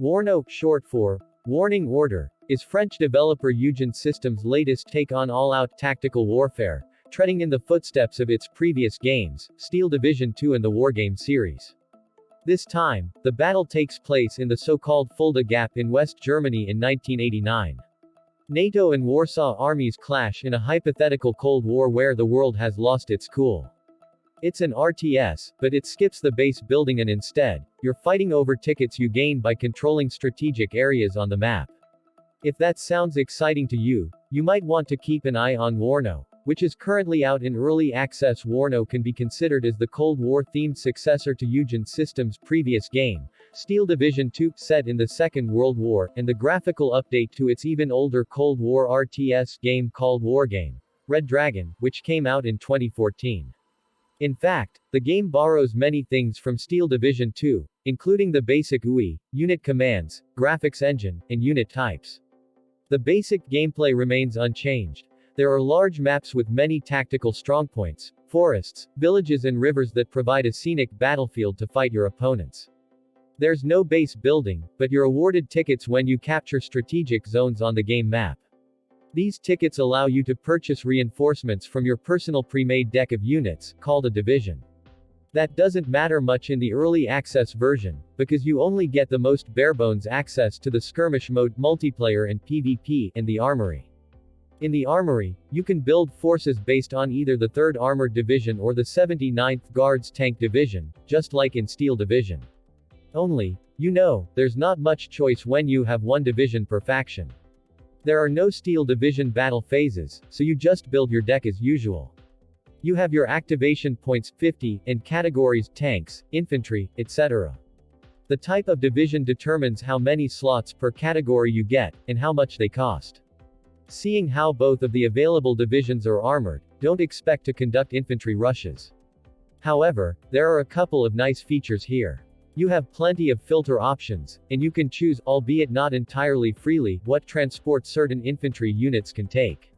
Warno, short for Warning Order, is French developer Eugen Systems' latest take on all-out tactical warfare, treading in the footsteps of its previous games, Steel Division 2 and the Wargame series. This time, the battle takes place in the so-called Fulda Gap in West Germany in 1989. NATO and Warsaw armies clash in a hypothetical Cold War where the world has lost its cool. It's an RTS, but it skips the base building and instead, you're fighting over tickets you gain by controlling strategic areas on the map. If that sounds exciting to you, you might want to keep an eye on Warno, which is currently out in early access. Warno can be considered as the Cold War-themed successor to Eugen Systems' previous game, Steel Division 2, set in the Second World War, and the graphical update to its even older Cold War RTS game called Wargame, Red Dragon, which came out in 2014. In fact, the game borrows many things from Steel Division 2, including the basic UI, unit commands, graphics engine, and unit types. The basic gameplay remains unchanged. There are large maps with many tactical strongpoints, forests, villages and rivers that provide a scenic battlefield to fight your opponents. There's no base building, but you're awarded tickets when you capture strategic zones on the game map. These tickets allow you to purchase reinforcements from your personal pre-made deck of units, called a division. That doesn't matter much in the early access version, because you only get the most barebones access to the skirmish mode, multiplayer and PvP, and the armory. In the armory, you can build forces based on either the 3rd Armored Division or the 79th Guards Tank Division, just like in Steel Division. Only, there's not much choice when you have one division per faction. There are no Steel Division battle phases, so you just build your deck as usual. You have your activation points, 50, in categories tanks, infantry, etc. The type of division determines how many slots per category you get, and how much they cost. Seeing how both of the available divisions are armored, don't expect to conduct infantry rushes. However, there are a couple of nice features here. You have plenty of filter options, and you can choose, albeit not entirely freely, what transport certain infantry units can take.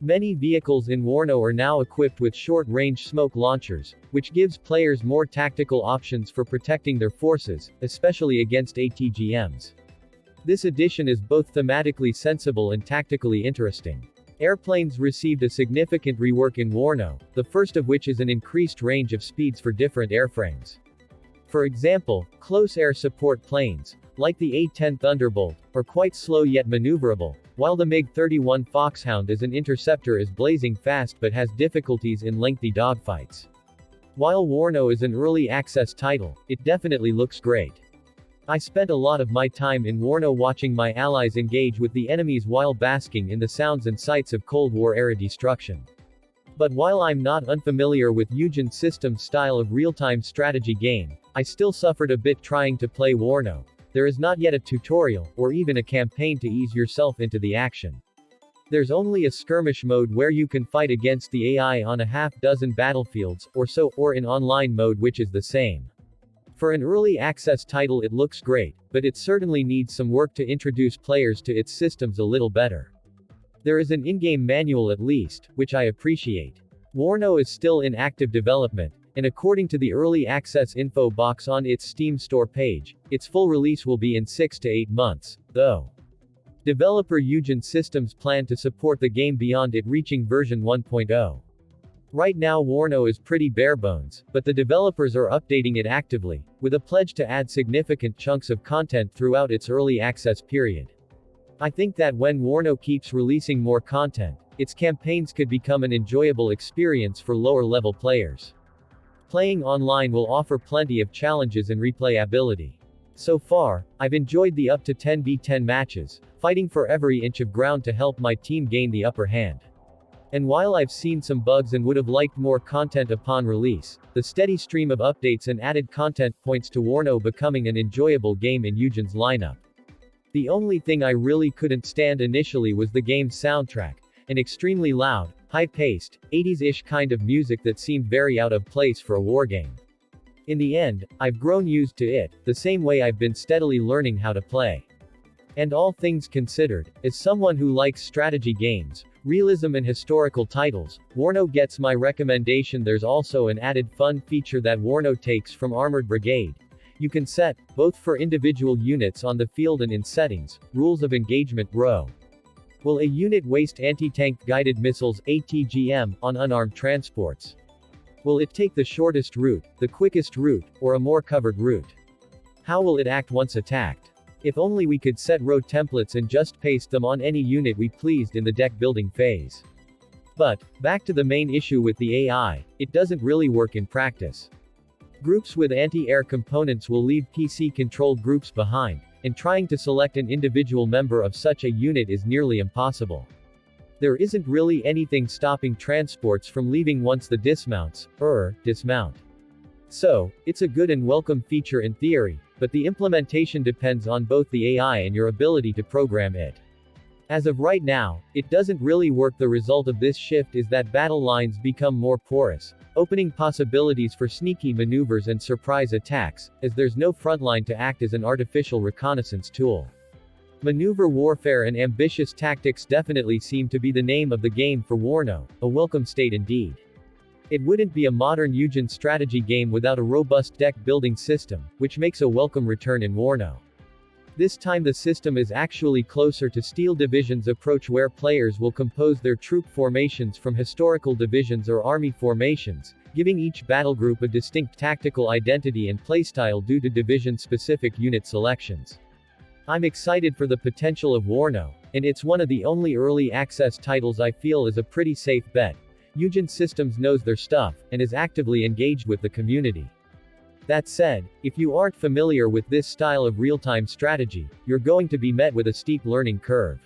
Many vehicles in Warno are now equipped with short-range smoke launchers, which gives players more tactical options for protecting their forces, especially against ATGMs. This addition is both thematically sensible and tactically interesting. Airplanes received a significant rework in Warno, the first of which is an increased range of speeds for different airframes. For example, close air support planes, like the A-10 Thunderbolt, are quite slow yet maneuverable, while the MiG-31 Foxhound as an interceptor is blazing fast but has difficulties in lengthy dogfights. While Warno is an early access title, it definitely looks great. I spent a lot of my time in Warno watching my allies engage with the enemies while basking in the sounds and sights of Cold War-era destruction. But while I'm not unfamiliar with Eugen Systems' style of real-time strategy game, I still suffered a bit trying to play Warno. There is not yet a tutorial, or even a campaign to ease yourself into the action. There's only a skirmish mode where you can fight against the AI on a half-dozen battlefields, or so, or in online mode which is the same. For an early access title it looks great, but it certainly needs some work to introduce players to its systems a little better. There is an in-game manual at least, which I appreciate. Warno is still in active development, and according to the early access info box on its Steam store page, its full release will be in 6 to 8 months, though. Developer Eugen Systems plan to support the game beyond it reaching version 1.0. Right now Warno is pretty barebones, but the developers are updating it actively, with a pledge to add significant chunks of content throughout its early access period. I think that when Warno keeps releasing more content, its campaigns could become an enjoyable experience for lower-level players. Playing online will offer plenty of challenges and replayability. So far, I've enjoyed the up to 10v10 matches, fighting for every inch of ground to help my team gain the upper hand. And while I've seen some bugs and would have liked more content upon release, the steady stream of updates and added content points to Warno becoming an enjoyable game in Eugen's lineup. The only thing I really couldn't stand initially was the game's soundtrack, an extremely loud, high-paced, 80s-ish kind of music that seemed very out of place for a wargame. In the end, I've grown used to it, the same way I've been steadily learning how to play. And all things considered, as someone who likes strategy games, realism and historical titles, Warno gets my recommendation. There's also an added fun feature that Warno takes from Armored Brigade. You can set, both for individual units on the field and in settings, rules of engagement. Row. Will a unit waste anti-tank guided missiles (ATGM) on unarmed transports? Will it take the shortest route, the quickest route, or a more covered route? How will it act once attacked? If only we could set row templates and just paste them on any unit we pleased in the deck building phase. But, back to the main issue with the AI, it doesn't really work in practice. Groups with anti-air components will leave PC-controlled groups behind, and trying to select an individual member of such a unit is nearly impossible. There isn't really anything stopping transports from leaving once the dismount. So, it's a good and welcome feature in theory, but the implementation depends on both the AI and your ability to program it. As of right now, it doesn't really work. The result of this shift is that battle lines become more porous, opening possibilities for sneaky maneuvers and surprise attacks, as there's no front line to act as an artificial reconnaissance tool. Maneuver warfare and ambitious tactics definitely seem to be the name of the game for Warno, a welcome state indeed. It wouldn't be a modern Eugen strategy game without a robust deck building system, which makes a welcome return in Warno. This time the system is actually closer to Steel Division's approach, where players will compose their troop formations from historical divisions or army formations, giving each battle group a distinct tactical identity and playstyle due to division-specific unit selections. I'm excited for the potential of Warno, and it's one of the only early access titles I feel is a pretty safe bet. Eugen Systems knows their stuff, and is actively engaged with the community. That said, if you aren't familiar with this style of real-time strategy, you're going to be met with a steep learning curve.